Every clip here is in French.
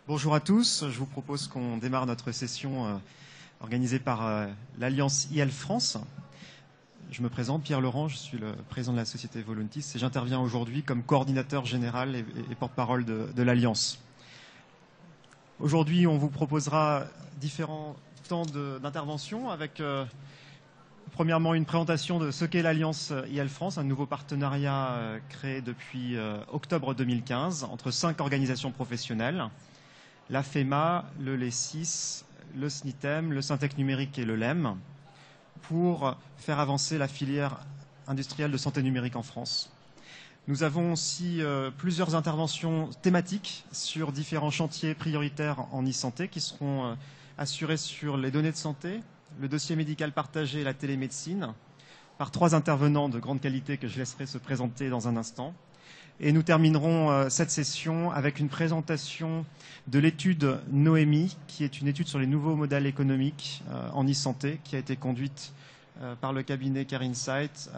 Bonjour à tous, je vous propose qu'on démarre notre session organisée par l'Alliance IL France. Je me présente, Pierre Laurent, je suis le président de la société Voluntis et j'interviens aujourd'hui comme coordinateur général et porte-parole de l'Alliance. Aujourd'hui, on vous proposera différents temps d'intervention avec premièrement une présentation de ce qu'est l'Alliance IL France, un nouveau partenariat créé depuis octobre 2015 entre 5 organisations professionnelles. La FEMA, le LESIS, le SNITEM, le Syntec numérique et le LEM, pour faire avancer la filière industrielle de santé numérique en France. Nous avons aussi plusieurs interventions thématiques sur différents chantiers prioritaires en e-santé qui seront assurés sur les données de santé, le dossier médical partagé et la télémédecine, par 3 intervenants de grande qualité que je laisserai se présenter dans un instant. Et nous terminerons cette session avec une présentation de l'étude Noémie, qui est une étude sur les nouveaux modèles économiques en e-santé, qui a été conduite par le cabinet CareInsight,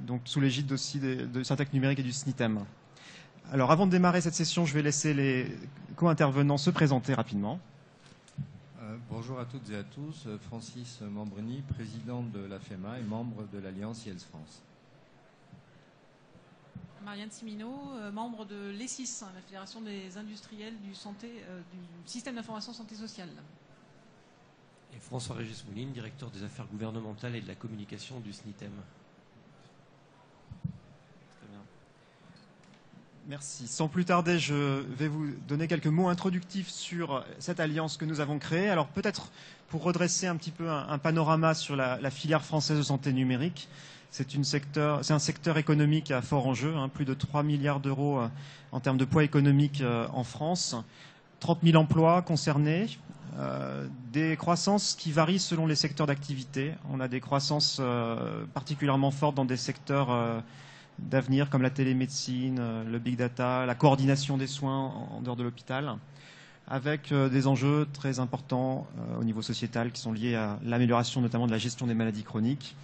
donc sous l'égide aussi de Syntec numérique et du SNITEM. Alors avant de démarrer cette session, je vais laisser les co-intervenants se présenter rapidement. Bonjour à toutes et à tous, Francis Mambruni, président de la FEMA et membre de l'Alliance IELTS France. Marianne Simino, membre de l'ESIS, la Fédération des industriels du système d'information santé sociale. Et François-Régis Mouline, directeur des affaires gouvernementales et de la communication du SNITEM. Très bien. Merci. Sans plus tarder, je vais vous donner quelques mots introductifs sur cette alliance que nous avons créée. Alors peut-être pour redresser un petit peu un panorama sur la filière française de santé numérique. C'est un secteur économique à fort enjeu, plus de 3 milliards d'euros en termes de poids économique en France, 30 000 emplois concernés, des croissances qui varient selon les secteurs d'activité. On a des croissances particulièrement fortes dans des secteurs d'avenir comme la télémédecine, le big data, la coordination des soins en dehors de l'hôpital, avec des enjeux très importants au niveau sociétal qui sont liés à l'amélioration notamment de la gestion des maladies chroniques.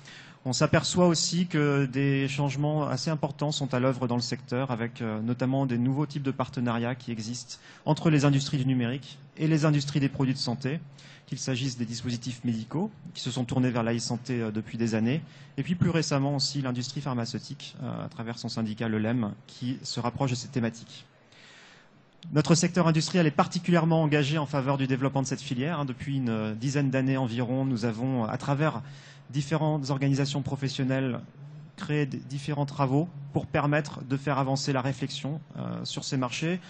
On s'aperçoit aussi que des changements assez importants sont à l'œuvre dans le secteur, avec notamment des nouveaux types de partenariats qui existent entre les industries du numérique et les industries des produits de santé, qu'il s'agisse des dispositifs médicaux, qui se sont tournés vers l'e-santé depuis des années, et puis plus récemment aussi l'industrie pharmaceutique, à travers son syndicat, le LEM, qui se rapproche de ces thématiques. Notre secteur industriel est particulièrement engagé en faveur du développement de cette filière. Depuis une dizaine d'années environ, nous avons, à travers différentes organisations professionnelles, créé différents travaux pour permettre de faire avancer la réflexion sur ces marchés.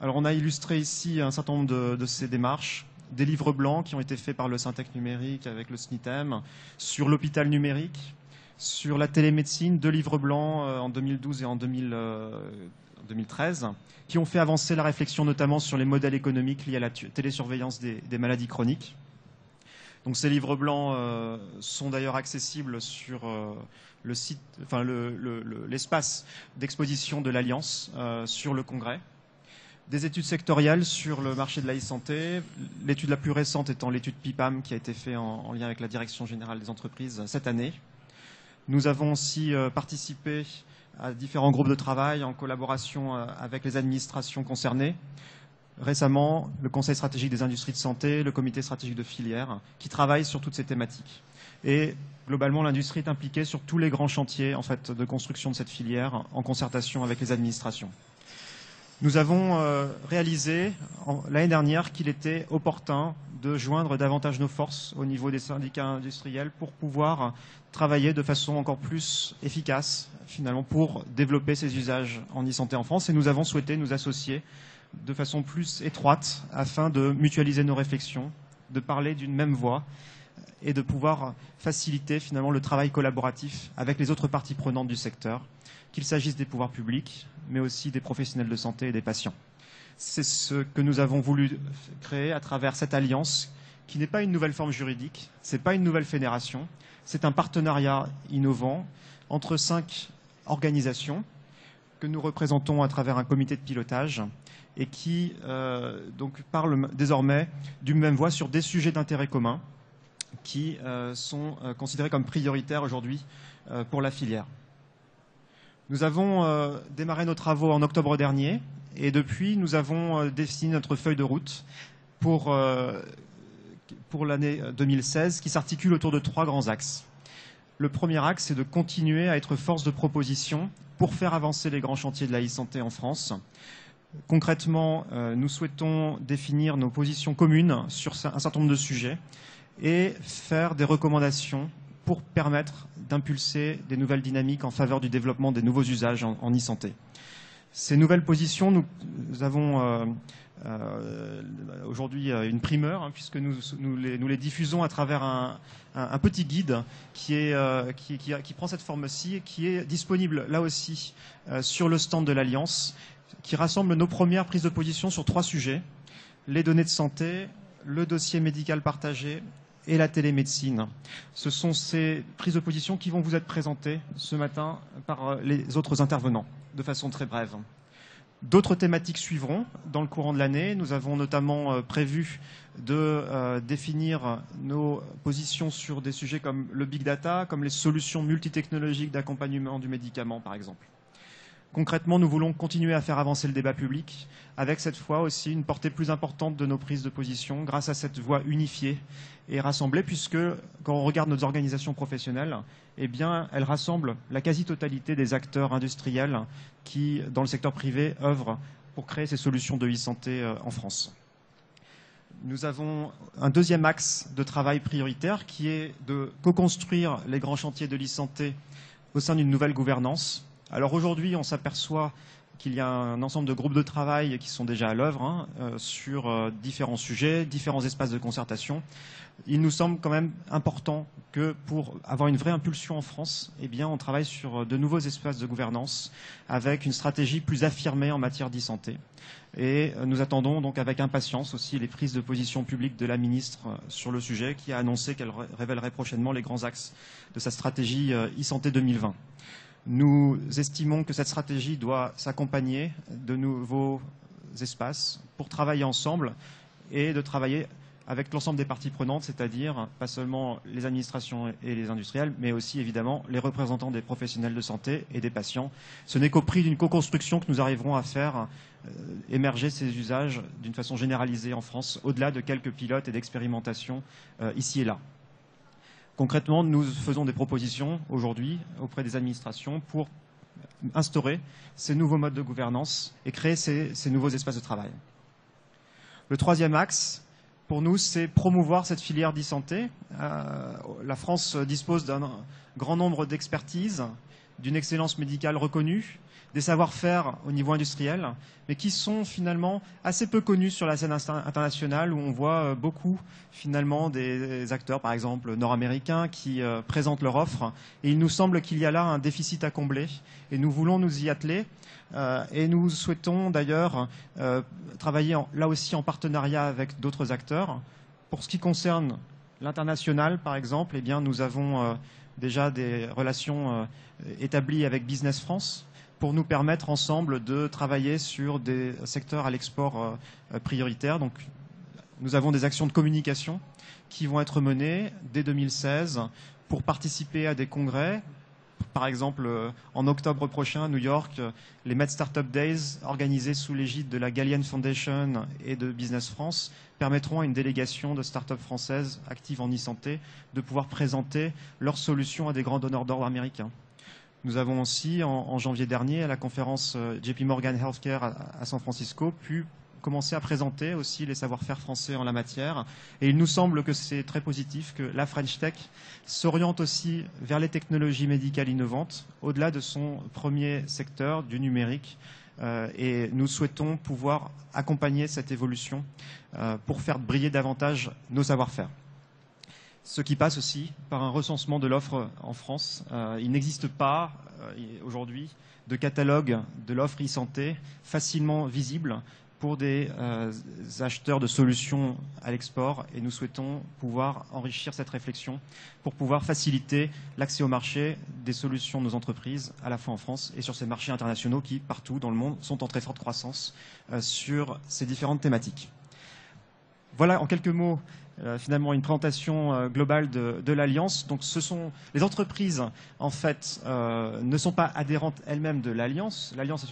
Alors on a illustré ici un certain nombre de ces démarches, des livres blancs qui ont été faits par le Syntec numérique avec le SNITEM, sur l'hôpital numérique, sur la télémédecine, 2 livres blancs en 2012 et en 2013, qui ont fait avancer la réflexion notamment sur les modèles économiques liés à la télésurveillance des maladies chroniques. Donc ces livres blancs sont d'ailleurs accessibles sur le site, l'espace d'exposition de l'Alliance sur le Congrès. Des études sectorielles sur le marché de la e-santé, l'étude la plus récente étant l'étude PIPAM qui a été faite en lien avec la Direction générale des entreprises cette année. Nous avons aussi participé à différents groupes de travail en collaboration avec les administrations concernées. Récemment, le Conseil stratégique des industries de santé, le Comité stratégique de filière, qui travaillent sur toutes ces thématiques. Et globalement, l'industrie est impliquée sur tous les grands chantiers de construction de cette filière en concertation avec les administrations. Nous avons réalisé l'année dernière qu'il était opportun de joindre davantage nos forces au niveau des syndicats industriels pour pouvoir travailler de façon encore plus efficace, finalement, pour développer ces usages en e-santé en France. Et nous avons souhaité nous associer de façon plus étroite afin de mutualiser nos réflexions, de parler d'une même voix et de pouvoir faciliter finalement le travail collaboratif avec les autres parties prenantes du secteur, qu'il s'agisse des pouvoirs publics, mais aussi des professionnels de santé et des patients. C'est ce que nous avons voulu créer à travers cette alliance qui n'est pas une nouvelle forme juridique, ce n'est pas une nouvelle fédération, c'est un partenariat innovant entre 5 organisations que nous représentons à travers un comité de pilotage et qui donc parlent désormais d'une même voix sur des sujets d'intérêt commun qui sont considérés comme prioritaires aujourd'hui pour la filière. Nous avons démarré nos travaux en octobre dernier Et depuis, nous avons défini notre feuille de route pour l'année 2016 qui s'articule autour de 3 grands axes. Le premier axe, c'est de continuer à être force de proposition pour faire avancer les grands chantiers de la e-santé en France. Concrètement, nous souhaitons définir nos positions communes sur un certain nombre de sujets et faire des recommandations pour permettre d'impulser des nouvelles dynamiques en faveur du développement des nouveaux usages en e-santé. Ces nouvelles positions, nous avons aujourd'hui une primeur, puisque nous les diffusons à travers un petit guide qui prend cette forme-ci et qui est disponible là aussi sur le stand de l'Alliance, qui rassemble nos premières prises de position sur 3 sujets: les données de santé, le dossier médical partagé et la télémédecine. Ce sont ces prises de position qui vont vous être présentées ce matin par les autres intervenants, de façon très brève. D'autres thématiques suivront dans le courant de l'année. Nous avons notamment prévu de définir nos positions sur des sujets comme le big data, comme les solutions multitechnologiques d'accompagnement du médicament, par exemple. Concrètement, nous voulons continuer à faire avancer le débat public, avec cette fois aussi une portée plus importante de nos prises de position, grâce à cette voix unifiée et rassemblée, puisque quand on regarde nos organisations professionnelles, eh bien, elles rassemblent la quasi-totalité des acteurs industriels qui, dans le secteur privé, œuvrent pour créer ces solutions de e-santé en France. Nous avons un deuxième axe de travail prioritaire qui est de co-construire les grands chantiers de l'e-santé au sein d'une nouvelle gouvernance. Alors aujourd'hui, on s'aperçoit qu'il y a un ensemble de groupes de travail qui sont déjà à l'œuvre sur différents sujets, différents espaces de concertation. Il nous semble quand même important que pour avoir une vraie impulsion en France, eh bien, on travaille sur de nouveaux espaces de gouvernance avec une stratégie plus affirmée en matière d'e-santé. Et nous attendons donc avec impatience aussi les prises de position publiques de la ministre sur le sujet, qui a annoncé qu'elle révélerait prochainement les grands axes de sa stratégie e-santé 2020. Nous estimons que cette stratégie doit s'accompagner de nouveaux espaces pour travailler ensemble et de travailler avec l'ensemble des parties prenantes, c'est-à-dire pas seulement les administrations et les industriels, mais aussi évidemment les représentants des professionnels de santé et des patients. Ce n'est qu'au prix d'une co-construction que nous arriverons à faire émerger ces usages d'une façon généralisée en France, au-delà de quelques pilotes et d'expérimentations ici et là. Concrètement, nous faisons des propositions aujourd'hui auprès des administrations pour instaurer ces nouveaux modes de gouvernance et créer ces nouveaux espaces de travail. Le troisième axe, pour nous, c'est promouvoir cette filière d'e-santé. La France dispose d'un grand nombre d'expertises, d'une excellence médicale reconnue, des savoir-faire au niveau industriel, mais qui sont finalement assez peu connus sur la scène internationale, où on voit beaucoup finalement des acteurs, par exemple nord-américains, qui présentent leur offre. Et il nous semble qu'il y a là un déficit à combler, et nous voulons nous y atteler. Et nous souhaitons d'ailleurs travailler là aussi en partenariat avec d'autres acteurs. Pour ce qui concerne l'international, par exemple, eh bien, nous avons déjà des relations établies avec Business France, pour nous permettre ensemble de travailler sur des secteurs à l'export prioritaires. Donc, nous avons des actions de communication qui vont être menées dès 2016 pour participer à des congrès. Par exemple, en octobre prochain, à New York, les Med Startup Days, organisés sous l'égide de la Galien Foundation et de Business France, permettront à une délégation de start-up françaises actives en e-santé de pouvoir présenter leurs solutions à des grands donneurs d'ordre américains. Nous avons aussi, en janvier dernier, à la conférence JP Morgan Healthcare à San Francisco, pu commencer à présenter aussi les savoir-faire français en la matière. Et il nous semble que c'est très positif que la French Tech s'oriente aussi vers les technologies médicales innovantes, au-delà de son premier secteur, du numérique. Et nous souhaitons pouvoir accompagner cette évolution pour faire briller davantage nos savoir-faire. Ce qui passe aussi par un recensement de l'offre en France. Il n'existe pas aujourd'hui de catalogue de l'offre e-santé facilement visible pour des acheteurs de solutions à l'export, et nous souhaitons pouvoir enrichir cette réflexion pour pouvoir faciliter l'accès au marché des solutions de nos entreprises, à la fois en France et sur ces marchés internationaux qui, partout dans le monde, sont en très forte croissance sur ces différentes thématiques. Voilà en quelques mots finalement une présentation globale de l'Alliance. Donc les entreprises, en fait, ne sont pas adhérentes elles-mêmes de l'Alliance. L'Alliance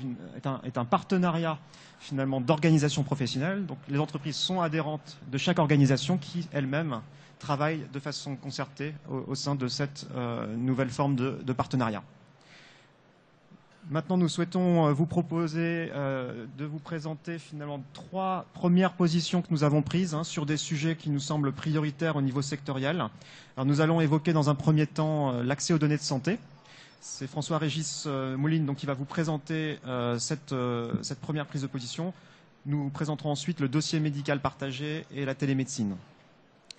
est un partenariat finalement d'organisations professionnelles. Donc les entreprises sont adhérentes de chaque organisation qui elle-même travaille de façon concertée au sein de cette nouvelle forme de partenariat. Maintenant, nous souhaitons vous proposer de vous présenter finalement 3 premières positions que nous avons prises sur des sujets qui nous semblent prioritaires au niveau sectoriel. Alors, nous allons évoquer dans un premier temps l'accès aux données de santé. C'est François-Régis Mouline donc, qui va vous présenter cette première prise de position. Nous présenterons ensuite le dossier médical partagé et la télémédecine.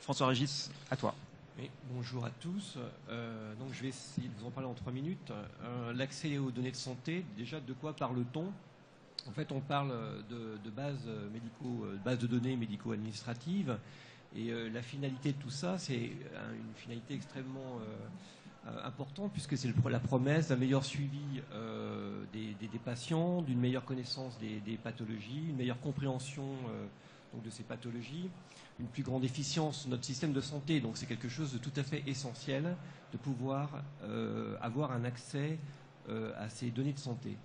François-Régis, à toi. Oui, bonjour à tous. Donc je vais essayer de vous en parler en 3 minutes. L'accès aux données de santé, déjà de quoi parle-t-on? En fait, on parle de bases de données médico-administratives. Et la finalité de tout ça, c'est une finalité extrêmement importante, puisque c'est la promesse d'un meilleur suivi des patients, d'une meilleure connaissance des pathologies, une meilleure compréhension donc de ces pathologies, une plus grande efficience de notre système de santé. Donc c'est quelque chose de tout à fait essentiel de pouvoir avoir un accès à ces données de santé.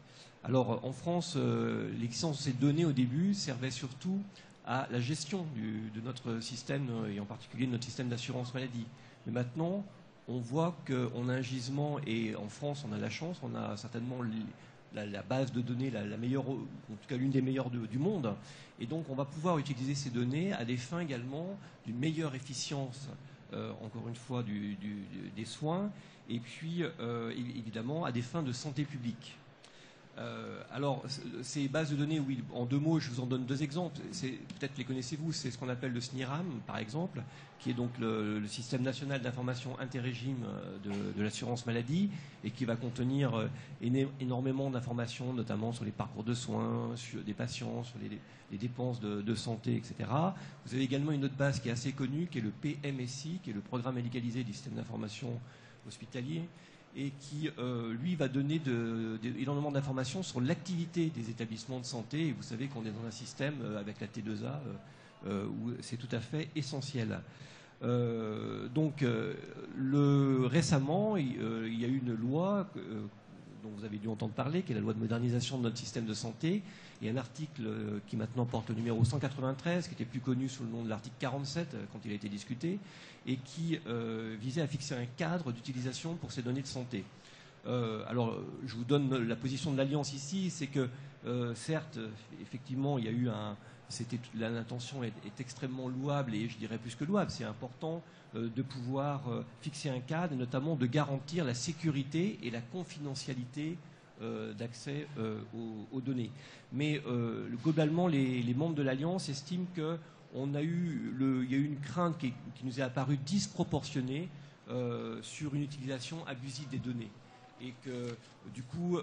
Alors en France, l'existence de ces données au début servait surtout à la gestion de notre système, et en particulier de notre système d'assurance maladie. Mais maintenant, on voit qu'on a un gisement, et en France, on a la chance, on a certainement la base de données la meilleure, en tout cas l'une des meilleures du monde. Et donc, on va pouvoir utiliser ces données à des fins également d'une meilleure efficience, encore une fois, des soins, et puis, évidemment, à des fins de santé publique. Alors, ces bases de données, oui, en 2 mots, je vous en donne 2 exemples. Peut-être les connaissez-vous, c'est ce qu'on appelle le SNIRAM, par exemple, qui est donc le système national d'information interrégime de l'assurance maladie, et qui va contenir énormément d'informations, notamment sur les parcours de soins, sur des patients, sur les dépenses de santé, etc. Vous avez également une autre base qui est assez connue, qui est le PMSI, qui est le programme médicalisé du système d'information hospitalier, et qui, lui, va donner énormément d'informations sur l'activité des établissements de santé. Et vous savez qu'on est dans un système avec la T2A où c'est tout à fait essentiel. Récemment, il y a eu une loi dont vous avez dû entendre parler, qui est la loi de modernisation de notre système de santé, et un article qui maintenant porte le numéro 193, qui était plus connu sous le nom de l'article 47 quand il a été discuté, et qui visait à fixer un cadre d'utilisation pour ces données de santé. Alors, je vous donne la position de l'Alliance ici, c'est que certes, effectivement, il y a eu l'intention est extrêmement louable, et je dirais plus que louable, c'est important de pouvoir fixer un cadre, et notamment de garantir la sécurité et la confidentialité d'accès aux données. Mais globalement, les membres de l'Alliance estiment qu'il y a eu une crainte qui nous est apparue disproportionnée sur une utilisation abusive des données. Et que du coup,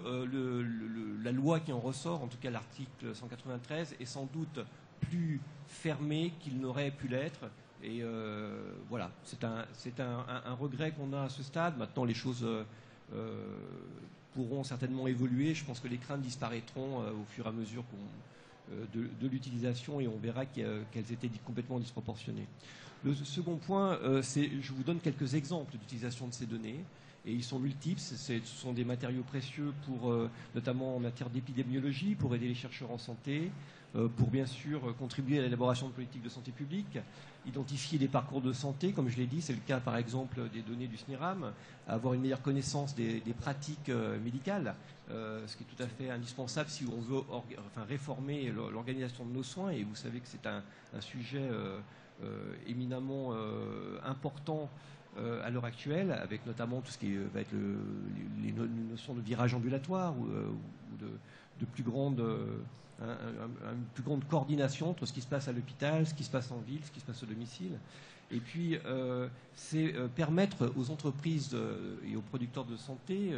la loi qui en ressort, en tout cas l'article 193, est sans doute plus fermé qu'il n'aurait pu l'être. Et voilà, c'est un regret qu'on a à ce stade. Maintenant, les choses pourront certainement évoluer. Je pense que les craintes disparaîtront au fur et à mesure de l'utilisation, et on verra qu'elles étaient complètement disproportionnées. Le second point, je vous donne quelques exemples d'utilisation de ces données. Et ils sont multiples, ce sont des matériaux précieux notamment en matière d'épidémiologie, pour aider les chercheurs en santé, pour bien sûr contribuer à l'élaboration de politiques de santé publique, identifier des parcours de santé, comme je l'ai dit, c'est le cas par exemple des données du SNIRAM, avoir une meilleure connaissance des pratiques médicales, ce qui est tout à fait indispensable si on veut réformer l'organisation de nos soins, et vous savez que c'est un sujet éminemment important à l'heure actuelle, avec notamment tout ce qui va être les notions de virage ambulatoire ou de plus grande coordination entre ce qui se passe à l'hôpital, ce qui se passe en ville, ce qui se passe au domicile. Et puis, c'est permettre aux entreprises et aux producteurs de santé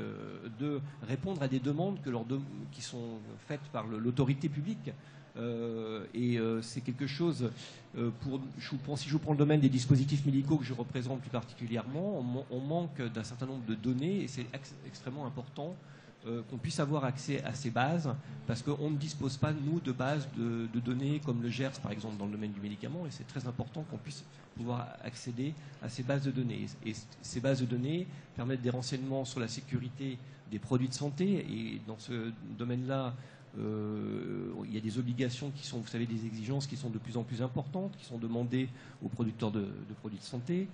de répondre à des demandes qui sont faites par l'autorité publique. C'est quelque chose, si je prends le domaine des dispositifs médicaux que je représente plus particulièrement, on manque d'un certain nombre de données, et c'est extrêmement important qu'on puisse avoir accès à ces bases, parce qu'on ne dispose pas, nous, de bases de données comme le GERS, par exemple, dans le domaine du médicament, et c'est très important qu'on puisse pouvoir accéder à ces bases de données. Et ces bases de données permettent des renseignements sur la sécurité des produits de santé, et dans ce domaine-là, il y a des obligations qui sont, vous savez, des exigences qui sont de plus en plus importantes, qui sont demandées aux producteurs de produits de santé.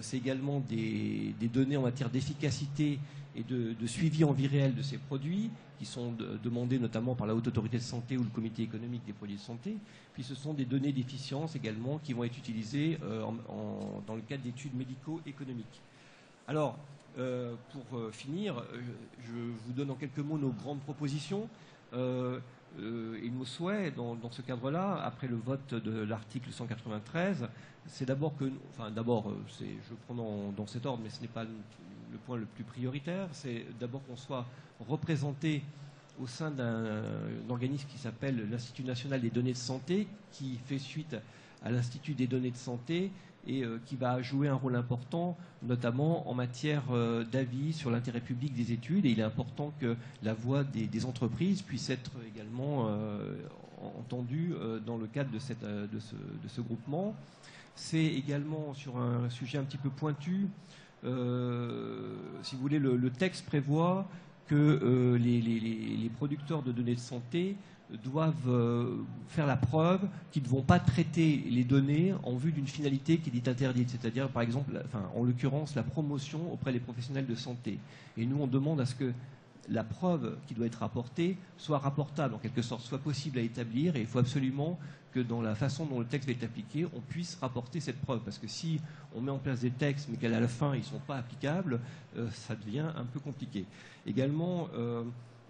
C'est également des données en matière d'efficacité et de suivi en vie réelle de ces produits, qui sont demandés notamment par la Haute Autorité de Santé ou le Comité économique des produits de santé. Puis ce sont des données d'efficience également qui vont être utilisées dans le cadre d'études médico-économiques. Alors, pour finir, je vous donne en quelques mots nos grandes propositions. Et nos souhaits dans ce cadre-là, après le vote de l'article 193, c'est d'abord que, enfin d'abord, je prends dans cet ordre, mais ce n'est pas le point le plus prioritaire, c'est d'abord qu'on soit représenté au sein d'un organisme qui s'appelle l'Institut national des données de santé, qui fait suite à l'Institut des données de santé et qui va jouer un rôle important, notamment en matière d'avis sur l'intérêt public des études. Et il est important que la voix des entreprises puisse être également entendue dans le cadre de ce groupement. C'est également sur un sujet un petit peu pointu. Si vous voulez, le texte prévoit que les producteurs de données de santé doivent faire la preuve qu'ils ne vont pas traiter les données en vue d'une finalité qui est dite interdite, c'est-à-dire par exemple, en l'occurrence, la promotion auprès des professionnels de santé. Et nous, on demande à ce que la preuve qui doit être rapportée soit rapportable, en quelque sorte, soit possible à établir, et il faut absolument que dans la façon dont le texte va être appliqué, on puisse rapporter cette preuve, parce que si on met en place des textes mais qu'à la fin ils ne sont pas applicables, ça devient un peu compliqué. Également,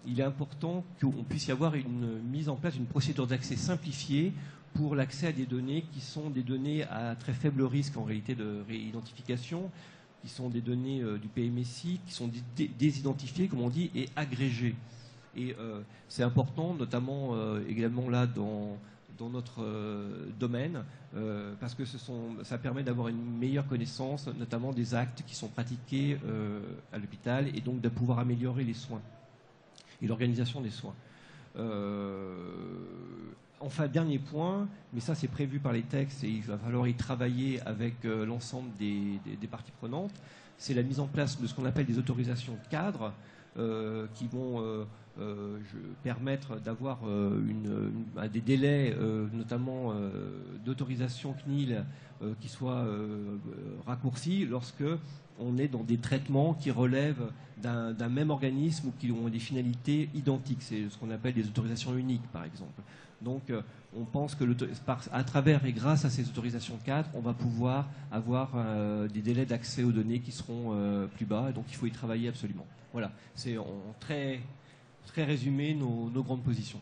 il est important qu'on puisse y avoir une mise en place d'une procédure d'accès simplifiée pour l'accès à des données qui sont des données à très faible risque en réalité de réidentification, qui sont des données du PMSI, qui sont désidentifiées, comme on dit, et agrégées. Et c'est important, notamment également là dans notre domaine, parce que ça permet d'avoir une meilleure connaissance, notamment des actes qui sont pratiqués à l'hôpital, et donc de pouvoir améliorer les soins et l'organisation des soins. Enfin, dernier point, mais ça c'est prévu par les textes et il va falloir y travailler avec l'ensemble des parties prenantes, c'est la mise en place de ce qu'on appelle des autorisations cadres qui vont permettre d'avoir des délais, notamment d'autorisation CNIL, qui soient raccourcis lorsque on est dans des traitements qui relèvent d'un même organisme ou qui ont des finalités identiques. C'est ce qu'on appelle des autorisations uniques, par exemple. Donc, on pense que à travers et grâce à ces autorisations cadres, on va pouvoir avoir des délais d'accès aux données qui seront plus bas. Donc, il faut y travailler absolument. Voilà, c'est en très résumé nos grandes positions.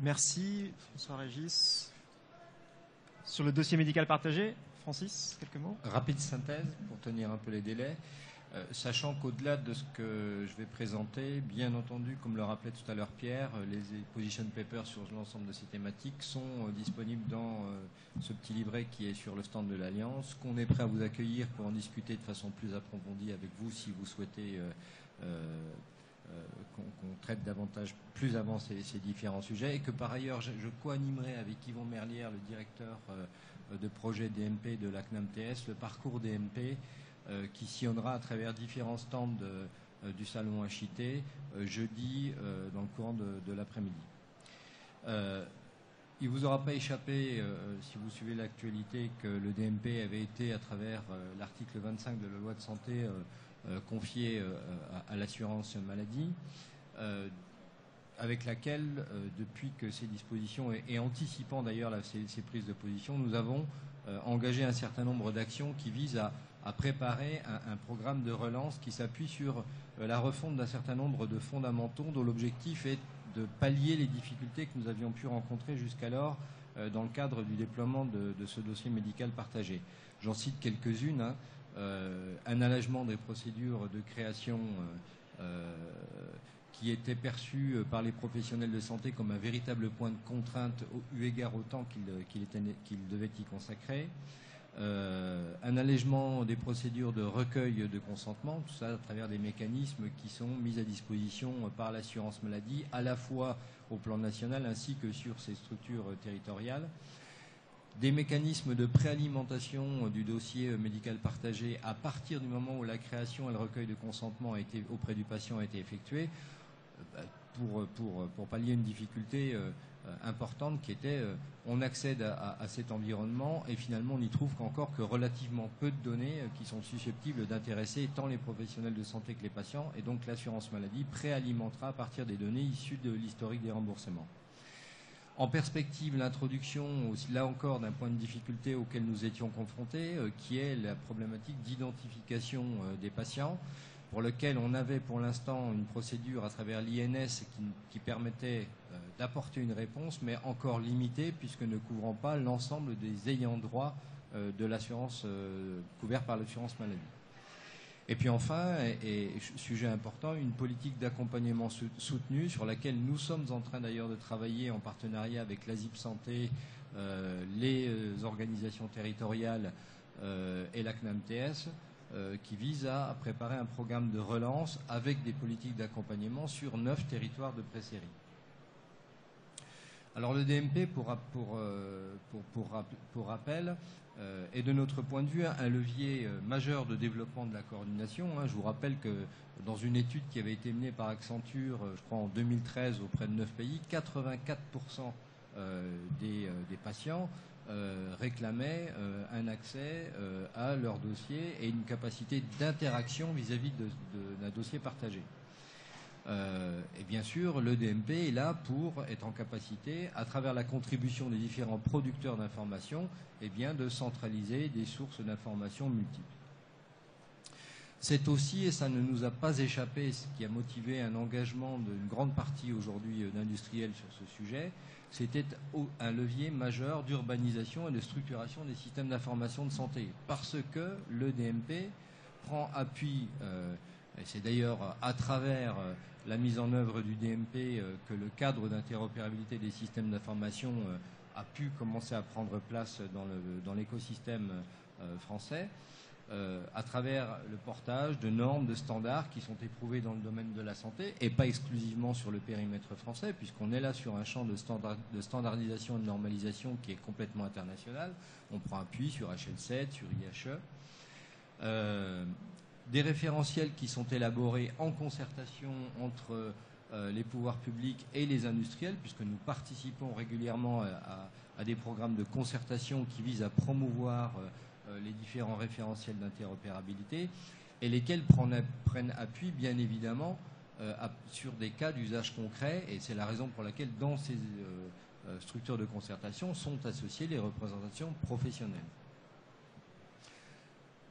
Merci, François Régis. Sur le dossier médical partagé, Francis, quelques mots? Rapide synthèse pour tenir un peu les délais. Sachant qu'au-delà de ce que je vais présenter, bien entendu, comme le rappelait tout à l'heure Pierre, les position papers sur l'ensemble de ces thématiques sont disponibles dans ce petit livret qui est sur le stand de l'Alliance, qu'on est prêt à vous accueillir pour en discuter de façon plus approfondie avec vous si vous souhaitez qu'on traite davantage, plus avant ces différents sujets, et que par ailleurs je co-animerai avec Yvon Merlière, le directeur de projet DMP de la CNAMTS, le parcours DMP qui sillonnera à travers différents stands du salon HIT jeudi dans le courant de l'après-midi. Il ne vous aura pas échappé, si vous suivez l'actualité, que le DMP avait été, à travers l'article 25 de la loi de santé, confié à l'assurance maladie, avec laquelle, depuis que ces dispositions, et anticipant d'ailleurs ces prises de position, nous avons engagé un certain nombre d'actions qui visent à préparer un programme de relance qui s'appuie sur la refonte d'un certain nombre de fondamentaux dont l'objectif est de pallier les difficultés que nous avions pu rencontrer jusqu'alors dans le cadre du déploiement de ce dossier médical partagé. J'en cite quelques-unes. Un allègement des procédures de création qui était perçu par les professionnels de santé comme un véritable point de contrainte eu égard au temps qu'il devait y consacrer. un allègement des procédures de recueil de consentement, tout ça à travers des mécanismes qui sont mis à disposition par l'assurance maladie, à la fois au plan national ainsi que sur ses structures territoriales. Des mécanismes de préalimentation du dossier médical partagé à partir du moment où la création et le recueil de consentement auprès du patient a été effectué, pour pallier une difficulté importante qui était on accède à cet environnement et finalement on n'y trouve qu'encore que relativement peu de données qui sont susceptibles d'intéresser tant les professionnels de santé que les patients, et donc l'assurance maladie préalimentera à partir des données issues de l'historique des remboursements. En perspective, l'introduction, là encore, d'un point de difficulté auquel nous étions confrontés, qui est la problématique d'identification des patients, pour lequel on avait pour l'instant une procédure à travers l'INS qui permettait d'apporter une réponse, mais encore limitée, puisque ne couvrant pas l'ensemble des ayants droit de l'assurance couvert par l'assurance maladie. Et puis enfin, et sujet important, une politique d'accompagnement soutenue sur laquelle nous sommes en train d'ailleurs de travailler en partenariat avec l'ASIP Santé, les organisations territoriales et la CNAMTS, qui vise à préparer un programme de relance avec des politiques d'accompagnement sur 9 territoires de pré-série. Alors le DMP, pour rappel, est de notre point de vue un levier majeur de développement de la coordination. Je vous rappelle que dans une étude qui avait été menée par Accenture, je crois en 2013 auprès de 9 pays, 84% des patients réclamaient un accès à leur dossier et une capacité d'interaction vis-à-vis d'un dossier partagé. Et bien sûr, le DMP est là pour être en capacité, à travers la contribution des différents producteurs d'informations, de centraliser des sources d'informations multiples. C'est aussi, et ça ne nous a pas échappé, ce qui a motivé un engagement d'une grande partie aujourd'hui d'industriels sur ce sujet, c'était un levier majeur d'urbanisation et de structuration des systèmes d'information de santé. Parce que le DMP prend appui, et c'est d'ailleurs à travers la mise en œuvre du DMP que le cadre d'interopérabilité des systèmes d'information a pu commencer à prendre place dans l'écosystème français, à travers le portage de normes, de standards qui sont éprouvés dans le domaine de la santé, et pas exclusivement sur le périmètre français, puisqu'on est là sur un champ de standardisation et de normalisation qui est complètement international. On prend appui sur HL7, sur IHE. Des référentiels qui sont élaborés en concertation entre les pouvoirs publics et les industriels, puisque nous participons régulièrement à des programmes de concertation qui visent à promouvoir les différents référentiels d'interopérabilité, et lesquels prennent appui, bien évidemment, sur des cas d'usage concret, et c'est la raison pour laquelle, dans ces structures de concertation, sont associées les représentations professionnelles.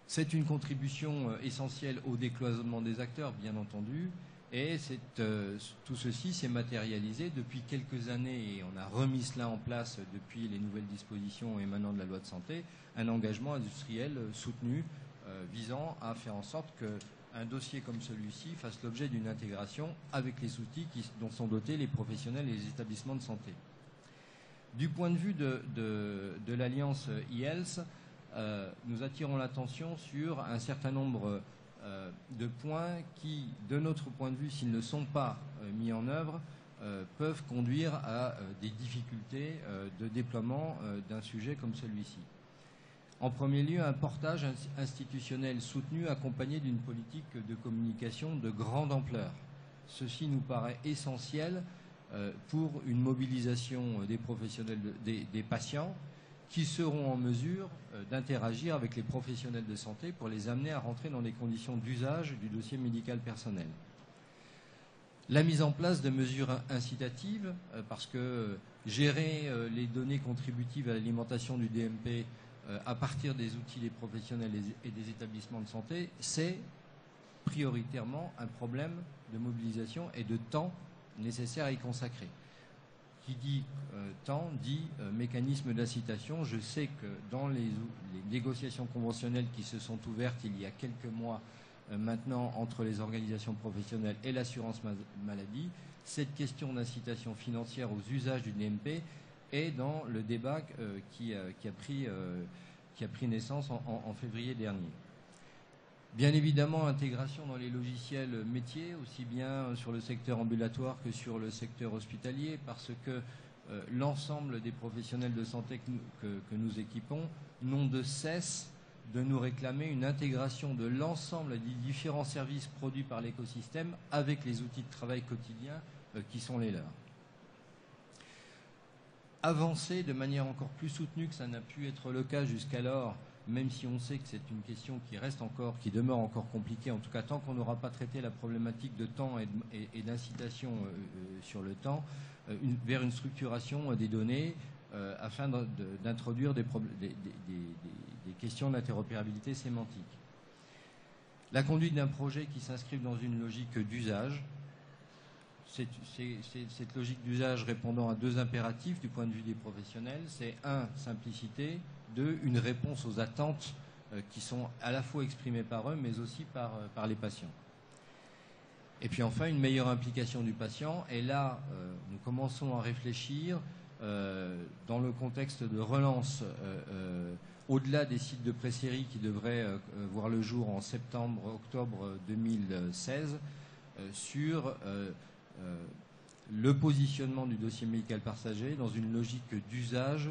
C'est une contribution essentielle au décloisonnement des acteurs, bien entendu, et tout ceci s'est matérialisé depuis quelques années, et on a remis cela en place depuis les nouvelles dispositions émanant de la loi de santé, un engagement industriel soutenu visant à faire en sorte qu'un dossier comme celui-ci fasse l'objet d'une intégration avec les outils dont sont dotés les professionnels et les établissements de santé. Du point de vue de l'alliance e-health, nous attirons l'attention sur un certain nombre de points qui, de notre point de vue, s'ils ne sont pas mis en œuvre, peuvent conduire à des difficultés de déploiement d'un sujet comme celui-ci. En premier lieu, un portage institutionnel soutenu accompagné d'une politique de communication de grande ampleur. Ceci nous paraît essentiel pour une mobilisation des professionnels, des patients, qui seront en mesure d'interagir avec les professionnels de santé pour les amener à rentrer dans les conditions d'usage du dossier médical personnel. La mise en place de mesures incitatives, parce que gérer les données contributives à l'alimentation du DMP à partir des outils des professionnels et des établissements de santé, c'est prioritairement un problème de mobilisation et de temps nécessaire à y consacrer. Qui dit temps dit mécanisme d'incitation. Je sais que dans les négociations conventionnelles qui se sont ouvertes il y a quelques mois maintenant entre les organisations professionnelles et l'assurance maladie, cette question d'incitation financière aux usages du DMP est dans le débat qui a pris qui a pris naissance en février dernier. Bien évidemment, intégration dans les logiciels métiers, aussi bien sur le secteur ambulatoire que sur le secteur hospitalier, parce que l'ensemble des professionnels de santé que nous équipons n'ont de cesse de nous réclamer une intégration de l'ensemble des différents services produits par l'écosystème avec les outils de travail quotidiens qui sont les leurs. Avancer de manière encore plus soutenue que ça n'a pu être le cas jusqu'alors, même si on sait que c'est une question qui demeure encore compliquée, en tout cas tant qu'on n'aura pas traité la problématique de temps et d'incitation sur le temps, vers une structuration des données afin d'introduire des questions d'interopérabilité sémantique. La conduite d'un projet qui s'inscrit dans une logique d'usage, cette logique d'usage répondant à deux impératifs du point de vue des professionnels, c'est 1, simplicité, 2, une réponse aux attentes qui sont à la fois exprimées par eux, mais aussi par les patients. Et puis enfin, une meilleure implication du patient. Et là, nous commençons à réfléchir dans le contexte de relance, au-delà des sites de pré-série qui devraient voir le jour en septembre-octobre 2016, sur le positionnement du dossier médical partagé dans une logique d'usage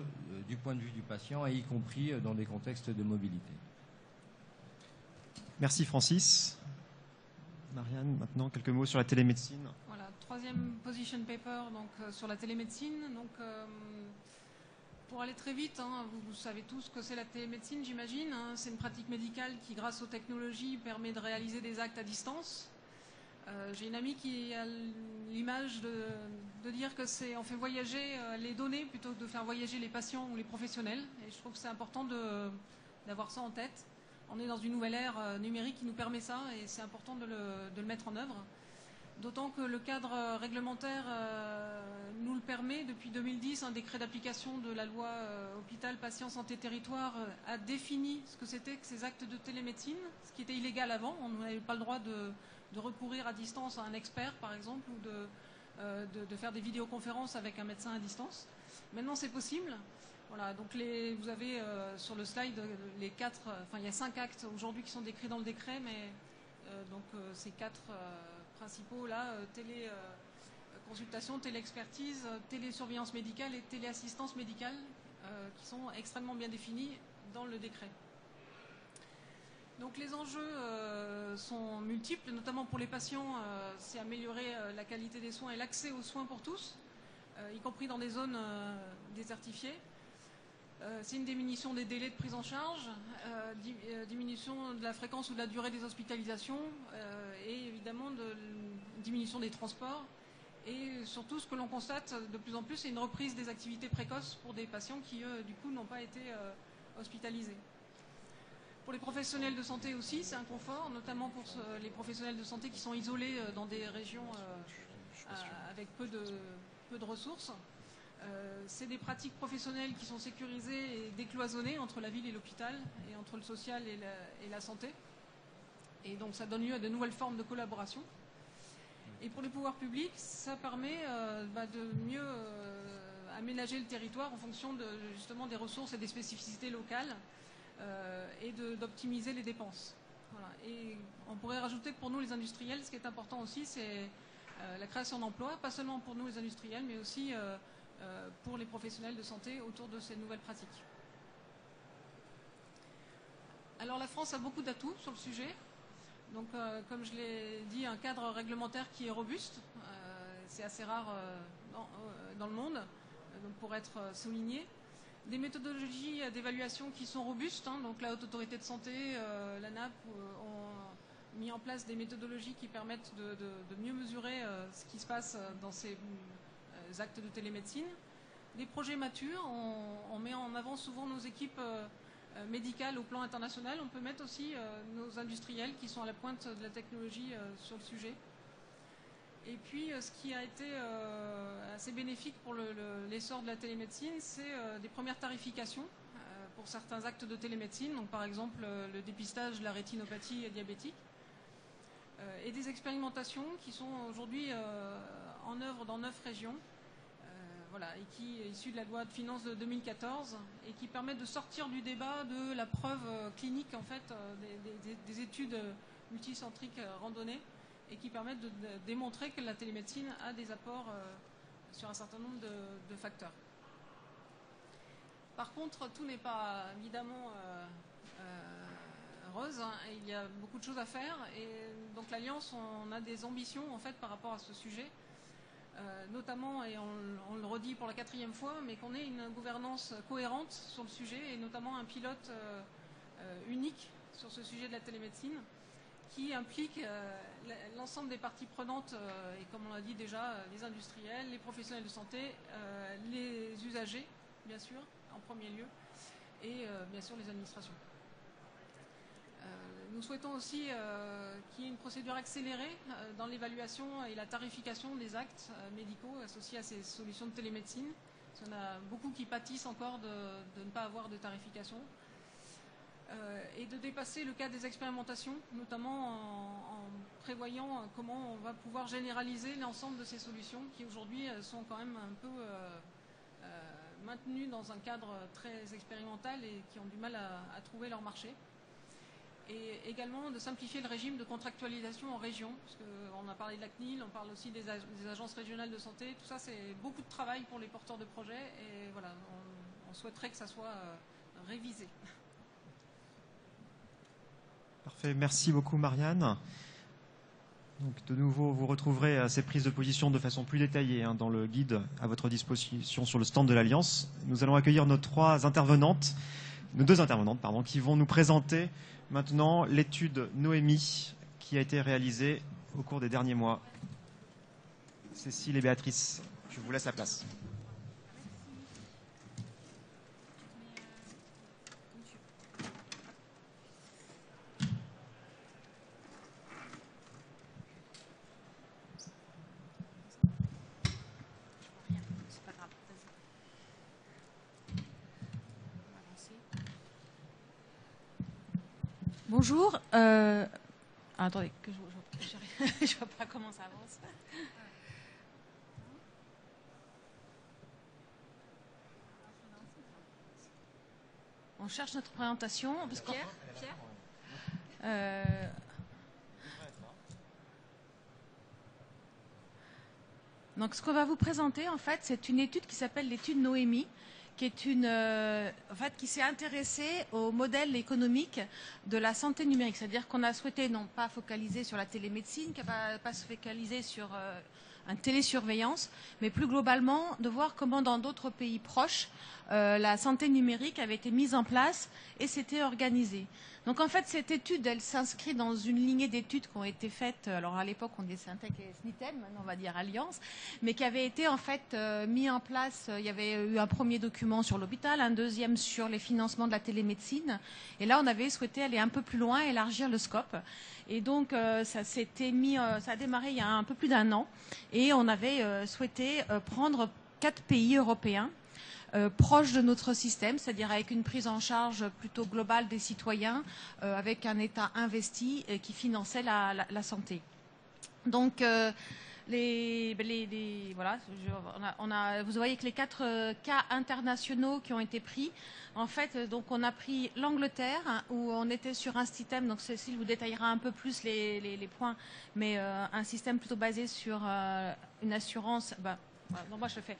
du point de vue du patient, et y compris dans des contextes de mobilité. Merci Francis. Marianne, maintenant quelques mots sur la télémédecine. Voilà, troisième position paper donc, sur la télémédecine. Donc, pour aller très vite, hein, vous savez tous ce que c'est la télémédecine, j'imagine. Hein, c'est une pratique médicale qui, grâce aux technologies, permet de réaliser des actes à distance. J'ai une amie qui a l'image de dire que c'est on fait voyager les données plutôt que de faire voyager les patients ou les professionnels. Et je trouve que c'est important d'avoir ça en tête. On est dans une nouvelle ère numérique qui nous permet ça, et c'est important de le mettre en œuvre. D'autant que le cadre réglementaire nous le permet. Depuis 2010, un décret d'application de la loi Hôpital, Patient, Santé, Territoire a défini ce que c'était que ces actes de télémédecine, ce qui était illégal avant. On n'avait pas le droit de recourir à distance à un expert, par exemple, ou de faire des vidéoconférences avec un médecin à distance. Maintenant, c'est possible. Voilà, donc vous avez sur le slide il y a 5 actes aujourd'hui qui sont décrits dans le décret, mais ces 4 principaux là, téléconsultation, téléexpertise, télésurveillance médicale et téléassistance médicale, qui sont extrêmement bien définis dans le décret. Donc les enjeux sont multiples, notamment pour les patients, c'est améliorer la qualité des soins et l'accès aux soins pour tous, y compris dans des zones désertifiées. C'est une diminution des délais de prise en charge, diminution de la fréquence ou de la durée des hospitalisations, et évidemment une diminution des transports. Et surtout, ce que l'on constate de plus en plus, c'est une reprise des activités précoces pour des patients qui, du coup, n'ont pas été hospitalisés. Pour les professionnels de santé aussi, c'est un confort, notamment pour les professionnels de santé qui sont isolés dans des régions avec peu de ressources. C'est des pratiques professionnelles qui sont sécurisées et décloisonnées entre la ville et l'hôpital, et entre le social et la santé. Et donc ça donne lieu à de nouvelles formes de collaboration. Et pour les pouvoirs publics, ça permet de mieux aménager le territoire en fonction justement des ressources et des spécificités locales, et d'optimiser les dépenses. Voilà. Et on pourrait rajouter que pour nous les industriels, ce qui est important aussi, c'est la création d'emplois, pas seulement pour nous les industriels, mais aussi pour les professionnels de santé autour de ces nouvelles pratiques. Alors la France a beaucoup d'atouts sur le sujet. Donc comme je l'ai dit, un cadre réglementaire qui est robuste, c'est assez rare dans le monde, donc pour être souligné. Des méthodologies d'évaluation qui sont robustes, hein, donc la Haute Autorité de Santé, l'ANAP ont mis en place des méthodologies qui permettent de mieux mesurer ce qui se passe dans ces actes de télémédecine. Des projets matures, on met en avant souvent nos équipes médicales au plan international. On peut mettre aussi nos industriels qui sont à la pointe de la technologie sur le sujet. Et puis, ce qui a été assez bénéfique pour l'essor de la télémédecine, c'est des premières tarifications pour certains actes de télémédecine, donc par exemple le dépistage de la rétinopathie diabétique, et des expérimentations qui sont aujourd'hui en œuvre dans 9 régions. voilà, et qui est issu de la loi de finances de 2014 et qui permet de sortir du débat de la preuve clinique en fait des études multicentriques randonnées et qui permettent de démontrer que la télémédecine a des apports sur un certain nombre de facteurs. Par contre, tout n'est pas évidemment rose, hein, et il y a beaucoup de choses à faire. Et donc l'Alliance, on a des ambitions en fait par rapport à ce sujet, notamment, et on le redit pour la 4e fois, mais qu'on ait une gouvernance cohérente sur le sujet et notamment un pilote unique sur ce sujet de la télémédecine qui implique l'ensemble des parties prenantes, et comme on l'a dit déjà, les industriels, les professionnels de santé, les usagers, bien sûr, en premier lieu, et bien sûr les administrations. Nous souhaitons aussi qu'il y ait une procédure accélérée dans l'évaluation et la tarification des actes médicaux associés à ces solutions de télémédecine. Parce qu'il y en a beaucoup qui pâtissent encore de ne pas avoir de tarification. Et de dépasser le cadre des expérimentations, notamment en prévoyant comment on va pouvoir généraliser l'ensemble de ces solutions qui aujourd'hui sont quand même un peu maintenues dans un cadre très expérimental et qui ont du mal à trouver leur marché. Et également de simplifier le régime de contractualisation en région, parce qu'on a parlé de la CNIL, on parle aussi des agences régionales de santé, tout ça c'est beaucoup de travail pour les porteurs de projets et voilà, on souhaiterait que ça soit révisé. Parfait, merci beaucoup Marianne. Donc, de nouveau, vous retrouverez ces prises de position de façon plus détaillée dans le guide à votre disposition sur le stand de l'Alliance. Nous allons accueillir nos deux intervenantes, qui vont nous présenter maintenant l'étude Noémie qui a été réalisée au cours des derniers mois. Cécile et Béatrice, je vous laisse la place. Bonjour. Attendez, que je ne vois pas comment ça avance. On cherche notre présentation. Parce Pierre. Donc, ce qu'on va vous présenter, en fait, c'est une étude qui s'appelle l'étude Noémie, qui est qui s'est intéressée au modèle économique de la santé numérique. C'est-à-dire qu'on a souhaité non pas focaliser sur la télémédecine, pas se focaliser sur une télésurveillance, mais plus globalement de voir comment dans d'autres pays proches, la santé numérique avait été mise en place et s'était organisée. Donc en fait, cette étude, elle s'inscrit dans une lignée d'études qui ont été faites, alors à l'époque on disait Syntec et SNITEM, maintenant on va dire Alliance, mais qui avaient été en fait mis en place. Il y avait eu un premier document sur l'hôpital, un deuxième sur les financements de la télémédecine, et là on avait souhaité aller un peu plus loin, élargir le scope. Et donc ça a démarré il y a un peu plus d'1 an, et on avait souhaité prendre 4 pays européens proche de notre système, c'est-à-dire avec une prise en charge plutôt globale des citoyens, avec un État investi qui finançait la santé. Donc, voilà, vous voyez que les 4 cas internationaux qui ont été pris, en fait, donc on a pris l'Angleterre, où on était sur un système, donc Cécile vous détaillera un peu plus les points, mais un système plutôt basé sur une assurance. Voilà, donc moi je fais.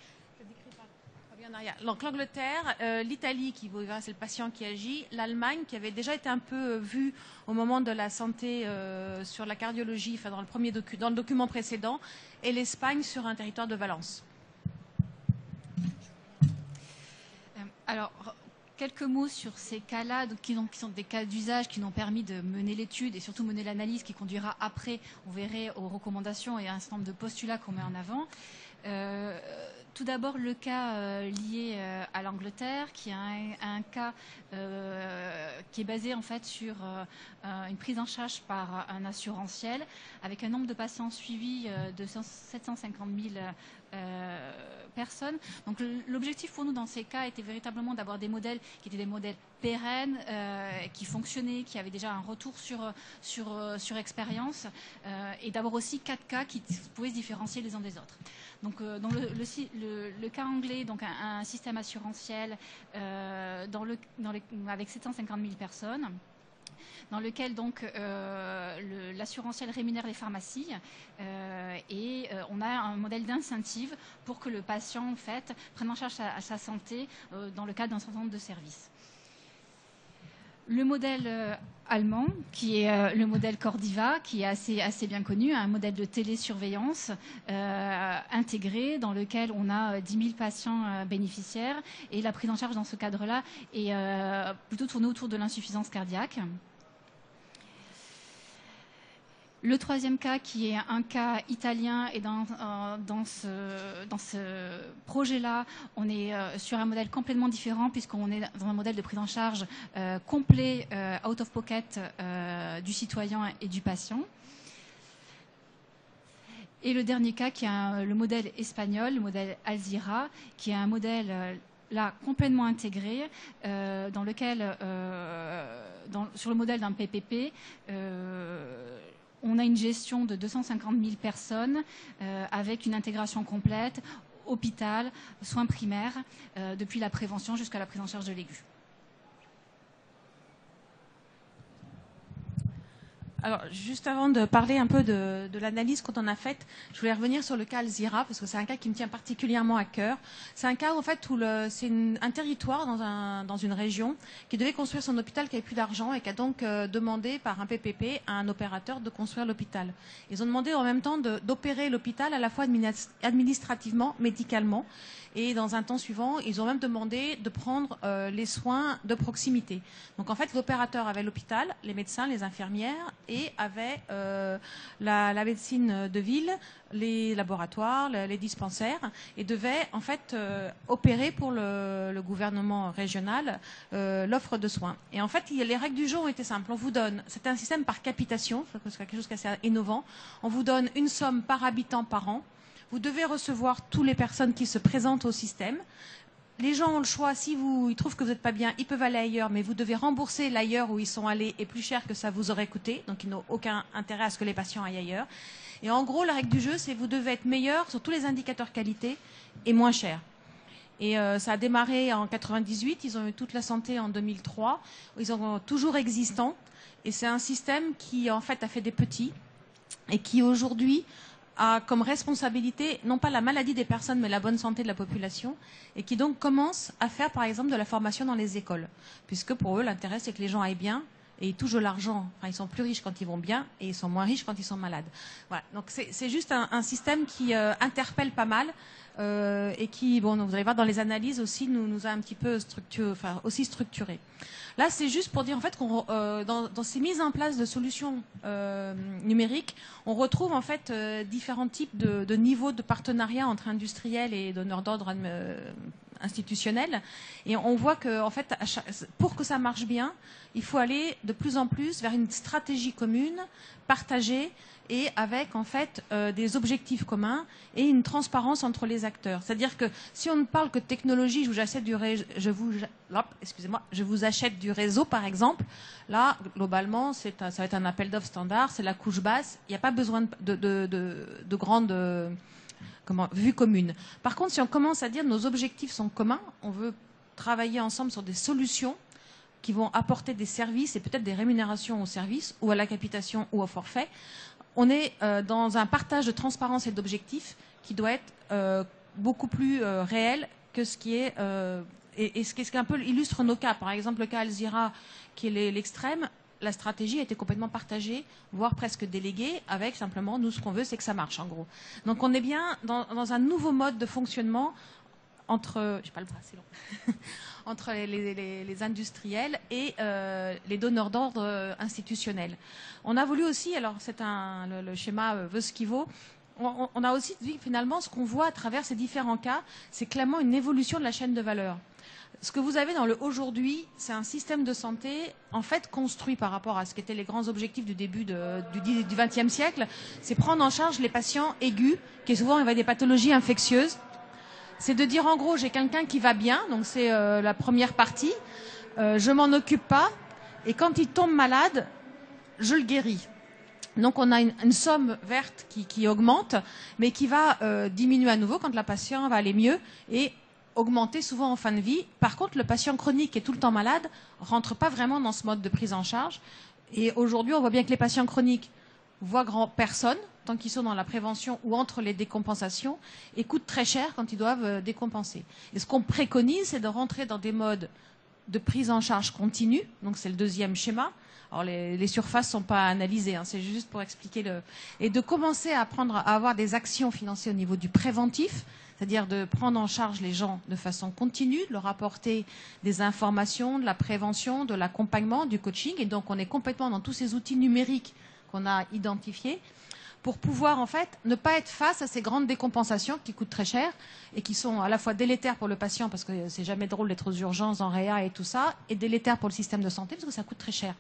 Donc l'Angleterre, l'Italie, c'est le patient qui agit, l'Allemagne qui avait déjà été un peu vue au moment de la santé sur la cardiologie, enfin dans le document précédent, et l'Espagne sur un territoire de Valence. Alors, quelques mots sur ces cas-là, qui sont des cas d'usage qui nous ont permis de mener l'étude et surtout mener l'analyse qui conduira après, on verrait, aux recommandations et à un certain nombre de postulats qu'on met en avant. Tout d'abord, le cas lié à l'Angleterre, qui est un cas qui est basé en fait sur une prise en charge par un assurantiel, avec un nombre de patients suivis de 750 000 personnes. Donc l'objectif pour nous dans ces cas était véritablement d'avoir des modèles qui étaient des modèles pérennes, qui fonctionnaient, qui avaient déjà un retour sur expérience, et d'avoir aussi 4 cas qui pouvaient se différencier les uns des autres. Donc dans le cas anglais, donc un système assurantiel avec 750 000 personnes, dans lequel donc l'assurantiel rémunère les pharmacies et on a un modèle d'incentive pour que le patient en fait prenne en charge sa santé dans le cadre d'un certain nombre de services. Le modèle allemand, qui est le modèle Cordiva, qui est assez bien connu, un modèle de télésurveillance intégré dans lequel on a 10 000 patients bénéficiaires et la prise en charge dans ce cadre-là est plutôt tournée autour de l'insuffisance cardiaque. Le troisième cas, qui est un cas italien, et dans ce projet-là, on est sur un modèle complètement différent puisqu'on est dans un modèle de prise en charge complet, out of pocket du citoyen et du patient. Et le dernier cas, qui est le modèle espagnol, le modèle Alzira, qui est un modèle là complètement intégré, dans lequel, sur le modèle d'un PPP, on a une gestion de 250 000 personnes avec une intégration complète, hôpital, soins primaires, depuis la prévention jusqu'à la prise en charge de l'aigu. Alors, juste avant de parler un peu de l'analyse qu'on en a faite, je voulais revenir sur le cas Alzira, parce que c'est un cas qui me tient particulièrement à cœur. C'est un cas, en fait, où c'est un territoire dans une région qui devait construire son hôpital, qui n'avait plus d'argent et qui a donc demandé par un PPP à un opérateur de construire l'hôpital. Ils ont demandé en même temps d'opérer l'hôpital à la fois administrativement, médicalement, et dans un temps suivant, ils ont même demandé de prendre les soins de proximité. Donc en fait, l'opérateur avait l'hôpital, les médecins, les infirmières, et avait la médecine de ville, les laboratoires, les dispensaires, et devait en fait opérer pour le gouvernement régional l'offre de soins. Et en fait, les règles du jeu ont été simples. On vous donne, c'est un système par capitation, c'est quelque chose d'assez innovant. On vous donne une somme par habitant par an. Vous devez recevoir toutes les personnes qui se présentent au système. Les gens ont le choix, ils trouvent que vous n'êtes pas bien, ils peuvent aller ailleurs, mais vous devez rembourser l'ailleurs où ils sont allés et plus cher que ça vous aurait coûté. Donc ils n'ont aucun intérêt à ce que les patients aillent ailleurs. Et en gros, la règle du jeu, c'est que vous devez être meilleur sur tous les indicateurs qualité et moins cher. Et ça a démarré en 98, ils ont eu toute la santé en 2003, ils sont toujours existants. Et c'est un système qui en fait a fait des petits et qui aujourd'hui a comme responsabilité, non pas la maladie des personnes, mais la bonne santé de la population, et qui donc commence à faire, par exemple, de la formation dans les écoles. Puisque pour eux, l'intérêt, c'est que les gens aillent bien, et ils touchent de l'argent. Enfin, ils sont plus riches quand ils vont bien, et ils sont moins riches quand ils sont malades. Voilà. Donc c'est juste un système qui interpelle pas mal, et qui, bon, vous allez voir dans les analyses aussi, nous a un petit peu aussi structuré. Là, c'est juste pour dire en fait qu'on dans ces mises en place de solutions numériques, on retrouve en fait différents types de niveaux de partenariat entre industriels et donneurs d'ordre institutionnels. Et on voit que en fait, pour que ça marche bien, il faut aller de plus en plus vers une stratégie commune, partagée, et avec en fait des objectifs communs et une transparence entre les acteurs. C'est-à-dire que si on ne parle que de technologie, je vous achète du réseau par exemple, là globalement ça va être un appel d'offres standard, c'est la couche basse, il n'y a pas besoin de grandes vues communes. Par contre, si on commence à dire nos objectifs sont communs, on veut travailler ensemble sur des solutions qui vont apporter des services et peut-être des rémunérations aux services ou à la capitation ou au forfait, on est dans un partage de transparence et d'objectifs qui doit être beaucoup plus réel que ce qui est et ce qui un peu illustre nos cas. Par exemple, le cas Alzira, qui est l'extrême, la stratégie a été complètement partagée, voire presque déléguée, avec simplement nous ce qu'on veut, c'est que ça marche en gros. Donc on est bien dans un nouveau mode de fonctionnement entre, j'ai pas le bras, c'est long, entre les industriels et les donneurs d'ordre institutionnels. On a voulu aussi, alors c'est le schéma veut ce qu'il vaut, on a aussi dit finalement ce qu'on voit à travers ces différents cas, c'est clairement une évolution de la chaîne de valeur. Ce que vous avez dans le aujourd'hui, c'est un système de santé en fait construit par rapport à ce qu'étaient les grands objectifs du début du XXe siècle. C'est prendre en charge les patients aigus, qui souvent avaient des pathologies infectieuses. C'est de dire en gros, j'ai quelqu'un qui va bien, donc c'est la première partie. Je m'en occupe pas, et quand il tombe malade, je le guéris. Donc on a une somme verte qui augmente, mais qui va diminuer à nouveau quand la patiente va aller mieux et augmenter souvent en fin de vie. Par contre, le patient chronique qui est tout le temps malade rentre pas vraiment dans ce mode de prise en charge. Et aujourd'hui, on voit bien que les patients chroniques voient personne tant qu'ils sont dans la prévention ou entre les décompensations et coûtent très cher quand ils doivent décompenser. Et ce qu'on préconise, c'est de rentrer dans des modes de prise en charge continue. Donc c'est le deuxième schéma. Alors les surfaces sont pas analysées, hein, c'est juste pour expliquer et de commencer à avoir des actions financées au niveau du préventif, c'est-à-dire de prendre en charge les gens de façon continue, de leur apporter des informations, de la prévention, de l'accompagnement, du coaching. Et donc on est complètement dans tous ces outils numériques qu'on a identifiés pour pouvoir en fait ne pas être face à ces grandes décompensations qui coûtent très cher et qui sont à la fois délétères pour le patient parce que c'est jamais drôle d'être aux urgences, en réa et tout ça, et délétères pour le système de santé parce que ça coûte très cher.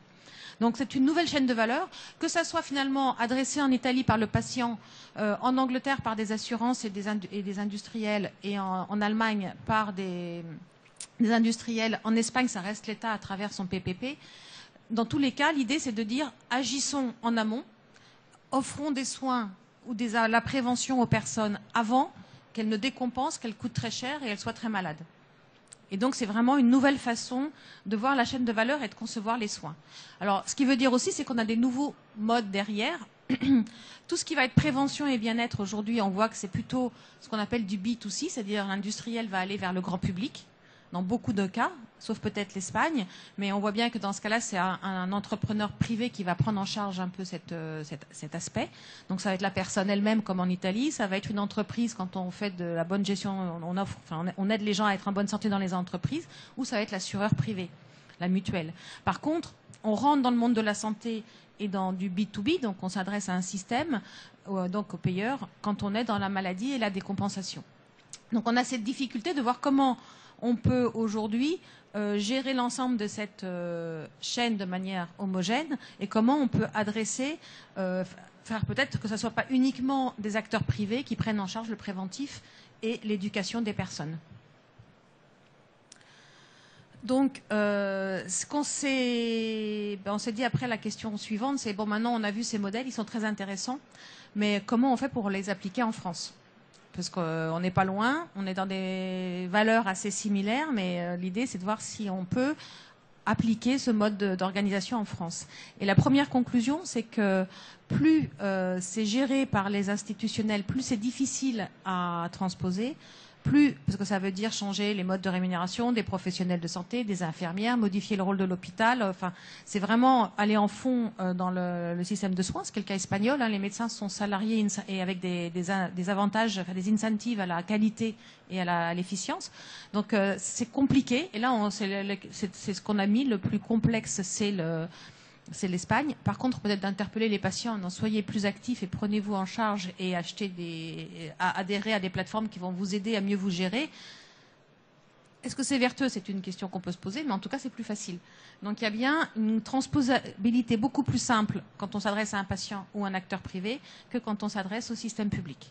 Donc c'est une nouvelle chaîne de valeur, que ça soit finalement adressé en Italie par le patient, en Angleterre par des assurances et des industriels, et en Allemagne par des industriels. En Espagne, ça reste l'État à travers son PPP. Dans tous les cas, l'idée c'est de dire agissons en amont, offrons des soins ou la prévention aux personnes avant qu'elles ne décompensent, qu'elles coûtent très cher et elles soient très malades. Et donc, c'est vraiment une nouvelle façon de voir la chaîne de valeur et de concevoir les soins. Alors, ce qui veut dire aussi, c'est qu'on a des nouveaux modes derrière. Tout ce qui va être prévention et bien-être, aujourd'hui, on voit que c'est plutôt ce qu'on appelle du B2C, c'est-à-dire l'industriel va aller vers le grand public, dans beaucoup de cas, sauf peut-être l'Espagne. Mais on voit bien que dans ce cas-là, c'est un entrepreneur privé qui va prendre en charge un peu cet aspect. Donc ça va être la personne elle-même, comme en Italie. Ça va être une entreprise, quand on fait de la bonne gestion, on aide les gens à être en bonne santé dans les entreprises, ou ça va être l'assureur privé, la mutuelle. Par contre, on rentre dans le monde de la santé et dans du B2B, donc on s'adresse à un système, donc aux payeurs, quand on est dans la maladie et la décompensation. Donc on a cette difficulté de voir comment on peut aujourd'hui gérer l'ensemble de cette chaîne de manière homogène et comment on peut adresser, faire peut-être que ce ne soit pas uniquement des acteurs privés qui prennent en charge le préventif et l'éducation des personnes. Donc, on s'est dit après la question suivante, c'est bon, maintenant on a vu ces modèles, ils sont très intéressants, mais comment on fait pour les appliquer en France ? Parce qu'on n'est pas loin, on est dans des valeurs assez similaires, mais l'idée c'est de voir si on peut appliquer ce mode d'organisation en France. Et la première conclusion, c'est que plus c'est géré par les institutionnels, plus c'est difficile à transposer, parce que ça veut dire changer les modes de rémunération des professionnels de santé, des infirmières, modifier le rôle de l'hôpital. Enfin, c'est vraiment aller en fond dans le système de soins, ce qui est le cas espagnol. Hein. Les médecins sont salariés et avec des avantages, enfin, des incentives à la qualité et à l'efficience. Donc c'est compliqué. Et là, c'est ce qu'on a mis. Le plus complexe, c'est l'Espagne. Par contre, peut-être d'interpeller les patients, non, soyez plus actifs et prenez-vous en charge et adhérez à des plateformes qui vont vous aider à mieux vous gérer. Est-ce que c'est vertueux? C'est une question qu'on peut se poser, mais en tout cas, c'est plus facile. Donc, il y a bien une transposabilité beaucoup plus simple quand on s'adresse à un patient ou un acteur privé que quand on s'adresse au système public.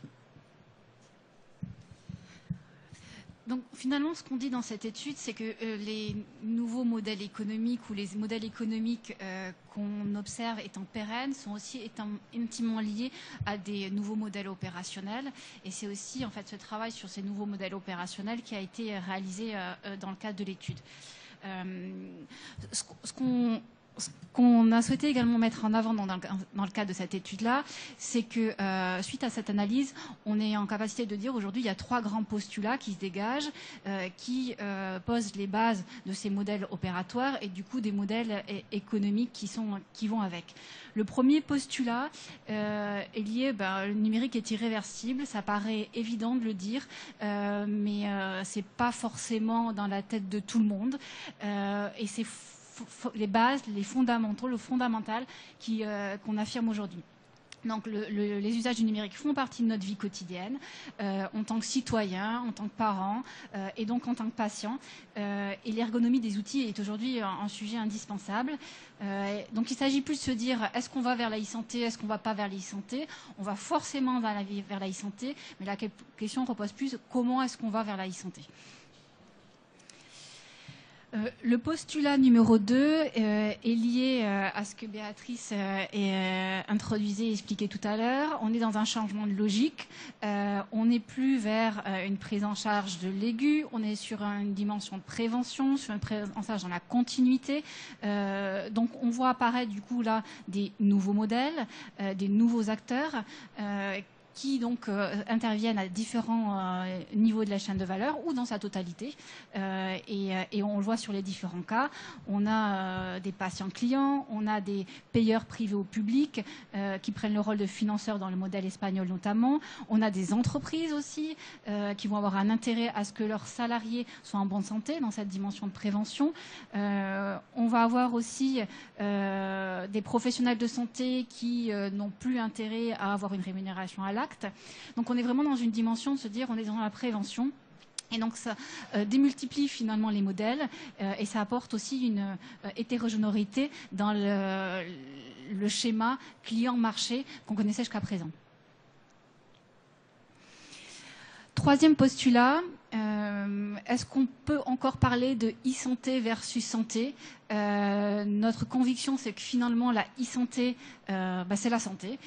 Donc finalement, ce qu'on dit dans cette étude, c'est que les nouveaux modèles économiques ou les modèles économiques qu'on observe étant pérennes sont aussi intimement liés à des nouveaux modèles opérationnels. Et c'est aussi en fait ce travail sur ces nouveaux modèles opérationnels qui a été réalisé dans le cadre de l'étude. Ce qu'on a souhaité également mettre en avant dans le cadre de cette étude-là, c'est que suite à cette analyse, on est en capacité de dire aujourd'hui il y a 3 grands postulats qui se dégagent, qui posent les bases de ces modèles opératoires et du coup des modèles économiques qui vont avec. Le premier postulat est lié, le numérique est irréversible, ça paraît évident de le dire, mais c'est pas forcément dans la tête de tout le monde, et c'est les bases, les fondamentaux, le fondamental qu'on affirme aujourd'hui. Donc les usages du numérique font partie de notre vie quotidienne, en tant que citoyen, en tant que parent et donc en tant que patient. Et l'ergonomie des outils est aujourd'hui un sujet indispensable. Donc il ne s'agit plus de se dire est-ce qu'on va vers la e-santé, est-ce qu'on ne va pas vers la e-santé. On va forcément vers la e-santé, mais la question repose plus comment est-ce qu'on va vers la e-santé. Le postulat numéro 2 est lié à ce que Béatrice introduisait et expliquait tout à l'heure. On est dans un changement de logique. On n'est plus vers une prise en charge de l'aigu. On est sur une dimension de prévention, sur une prise en charge dans la continuité. Donc on voit apparaître du coup là des nouveaux modèles, des nouveaux acteurs qui donc interviennent à différents niveaux de la chaîne de valeur ou dans sa totalité. Et on le voit sur les différents cas. On a des patients clients, on a des payeurs privés ou publics qui prennent le rôle de financeurs dans le modèle espagnol notamment. On a des entreprises aussi qui vont avoir un intérêt à ce que leurs salariés soient en bonne santé dans cette dimension de prévention. On va avoir aussi des professionnels de santé qui n'ont plus intérêt à avoir une rémunération à l'acte. Donc on est vraiment dans une dimension de se dire on est dans la prévention. Et donc ça démultiplie finalement les modèles et ça apporte aussi une hétérogénéité dans le schéma client-marché qu'on connaissait jusqu'à présent. Troisième postulat, est-ce qu'on peut encore parler de e-santé versus santé ? Notre conviction, c'est que finalement, la e-santé, c'est la santé.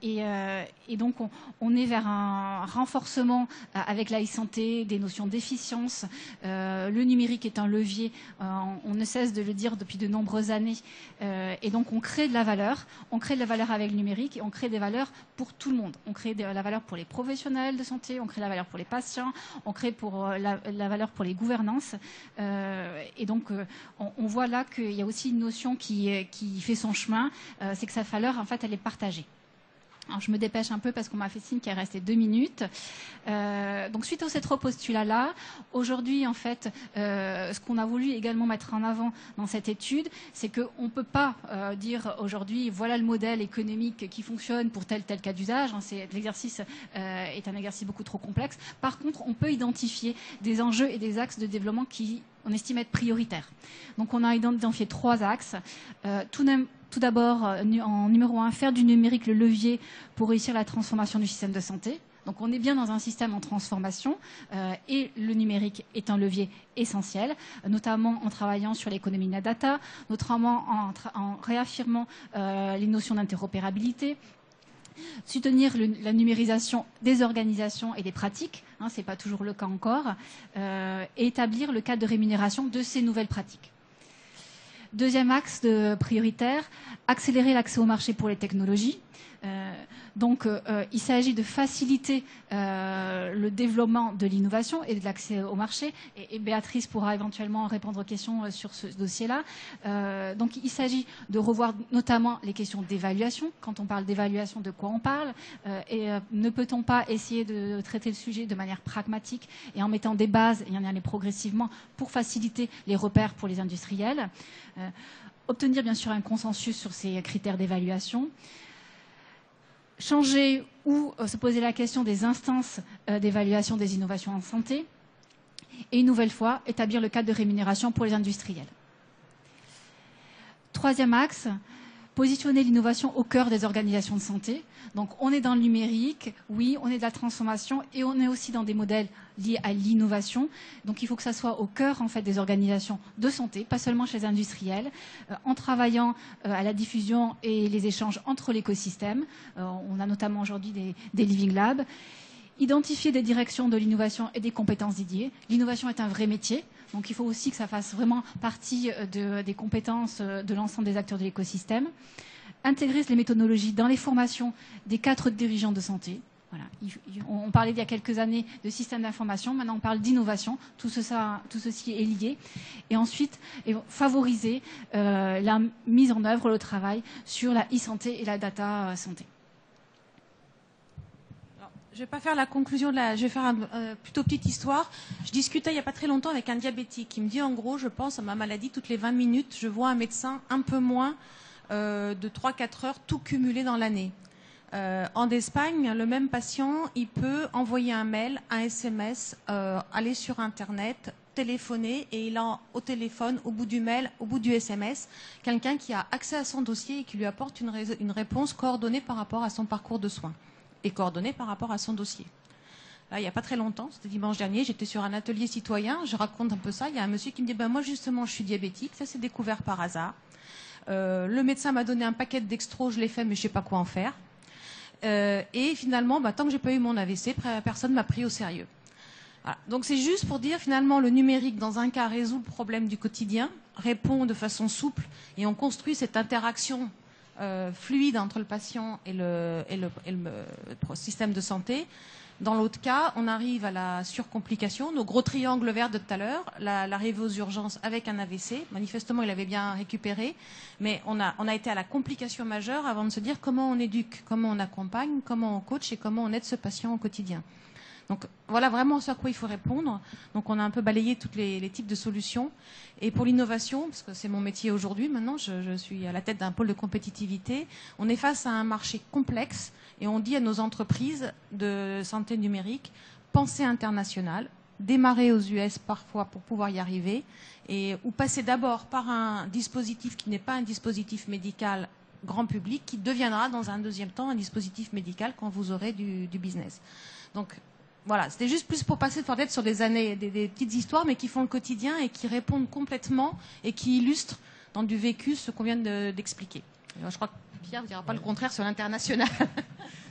Et donc, on est vers un renforcement avec la e-santé des notions d'efficience. Le numérique est un levier, on ne cesse de le dire depuis de nombreuses années. Et donc, on crée de la valeur. On crée de la valeur avec le numérique et on crée des valeurs pour tout le monde. On crée de la valeur pour les professionnels de santé, on crée de la valeur pour les patients, on crée pour la valeur pour les gouvernances. Et donc, on voit là qu'il y a aussi une notion qui fait son chemin, c'est que sa valeur, en fait, elle est partagée. Alors, je me dépêche un peu parce qu'on m'a fait signe qu'il restait 2 minutes. Donc, suite à ces 3 postulats-là, aujourd'hui, en fait, ce qu'on a voulu également mettre en avant dans cette étude, c'est qu'on ne peut pas dire aujourd'hui, voilà le modèle économique qui fonctionne pour tel cas d'usage. L'exercice est un exercice beaucoup trop complexe. Par contre, on peut identifier des enjeux et des axes de développement qui on estime être prioritaires. Donc, on a identifié 3 axes. Tout d'abord, en numéro 1, faire du numérique le levier pour réussir la transformation du système de santé. Donc on est bien dans un système en transformation et le numérique est un levier essentiel, notamment en travaillant sur l'économie de la data, notamment en réaffirmant les notions d'interopérabilité, soutenir la numérisation des organisations et des pratiques, ce n'est pas toujours le cas encore, et établir le cadre de rémunération de ces nouvelles pratiques. Deuxième axe prioritaire, accélérer l'accès au marché pour les technologies. Donc, il s'agit de faciliter le développement de l'innovation et de l'accès au marché. Et Béatrice pourra éventuellement répondre aux questions sur ce dossier-là. Donc, il s'agit de revoir notamment les questions d'évaluation. Quand on parle d'évaluation, de quoi on parle ? Et ne peut-on pas essayer de traiter le sujet de manière pragmatique et en mettant des bases et en y aller progressivement pour faciliter les repères pour les industriels ? Obtenir bien sûr un consensus sur ces critères d'évaluation. Changer ou se poser la question des instances d'évaluation des innovations en santé. Et une nouvelle fois, établir le cadre de rémunération pour les industriels. Troisième axe, positionner l'innovation au cœur des organisations de santé. Donc on est dans le numérique, oui, on est de la transformation et on est aussi dans des modèles liés à l'innovation. Donc il faut que ça soit au cœur en fait des organisations de santé, pas seulement chez les industriels, en travaillant à la diffusion et les échanges entre l'écosystème. On a notamment aujourd'hui des Living Labs. Identifier des directions de l'innovation et des compétences dédiées. L'innovation est un vrai métier, donc il faut aussi que ça fasse vraiment partie des compétences de l'ensemble des acteurs de l'écosystème. Intégrer les méthodologies dans les formations des 4 dirigeants de santé. Voilà. On parlait il y a quelques années de système d'information, maintenant on parle d'innovation, tout ceci est lié. Et ensuite, favoriser la mise en œuvre, le travail sur la e-santé et la data santé. Je ne vais pas faire la conclusion, je vais faire plutôt petite histoire. Je discutais il n'y a pas très longtemps avec un diabétique qui me dit en gros, je pense à ma maladie toutes les 20 minutes, je vois un médecin un peu moins de 3-4 heures, tout cumulé dans l'année. En Espagne, le même patient, il peut envoyer un mail, un SMS, aller sur Internet, téléphoner, et il a au téléphone, au bout du mail, au bout du SMS, quelqu'un qui a accès à son dossier et qui lui apporte une réponse coordonnée par rapport à son parcours de soins et coordonnée par rapport à son dossier. Là, il n'y a pas très longtemps, c'était dimanche dernier, j'étais sur un atelier citoyen, je raconte un peu ça, il y a un monsieur qui me dit moi justement je suis diabétique, ça s'est découvert par hasard. Le médecin m'a donné un paquet d'extros, je l'ai fait mais je ne sais pas quoi en faire. Et finalement, tant que j'ai pas eu mon AVC, personne ne m'a pris au sérieux. Voilà. Donc c'est juste pour dire finalement le numérique dans un cas résout le problème du quotidien, répond de façon souple et on construit cette interaction fluide entre le patient et le système de santé. Dans l'autre cas, on arrive à la surcomplication, nos gros triangles verts de tout à l'heure, l'arrivée aux urgences avec un AVC. Manifestement, il avait bien récupéré, mais on a été à la complication majeure avant de se dire comment on éduque, comment on accompagne, comment on coach et comment on aide ce patient au quotidien. Donc voilà vraiment ce à quoi il faut répondre. Donc on a un peu balayé tous les types de solutions. Et pour l'innovation, parce que c'est mon métier aujourd'hui, maintenant je suis à la tête d'un pôle de compétitivité, on est face à un marché complexe et on dit à nos entreprises de santé numérique, pensez international, démarrer aux US parfois pour pouvoir y arriver, ou passer d'abord par un dispositif qui n'est pas un dispositif médical grand public, qui deviendra dans un deuxième temps un dispositif médical quand vous aurez du business. Donc voilà, c'était juste plus pour passer peut-être sur des petites histoires, mais qui font le quotidien et qui répondent complètement et qui illustrent dans du vécu ce qu'on vient d'expliquer. Je crois que Pierre ne dira pas le contraire sur l'international.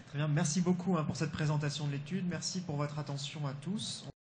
Très bien, merci beaucoup pour cette présentation de l'étude. Merci pour votre attention à tous.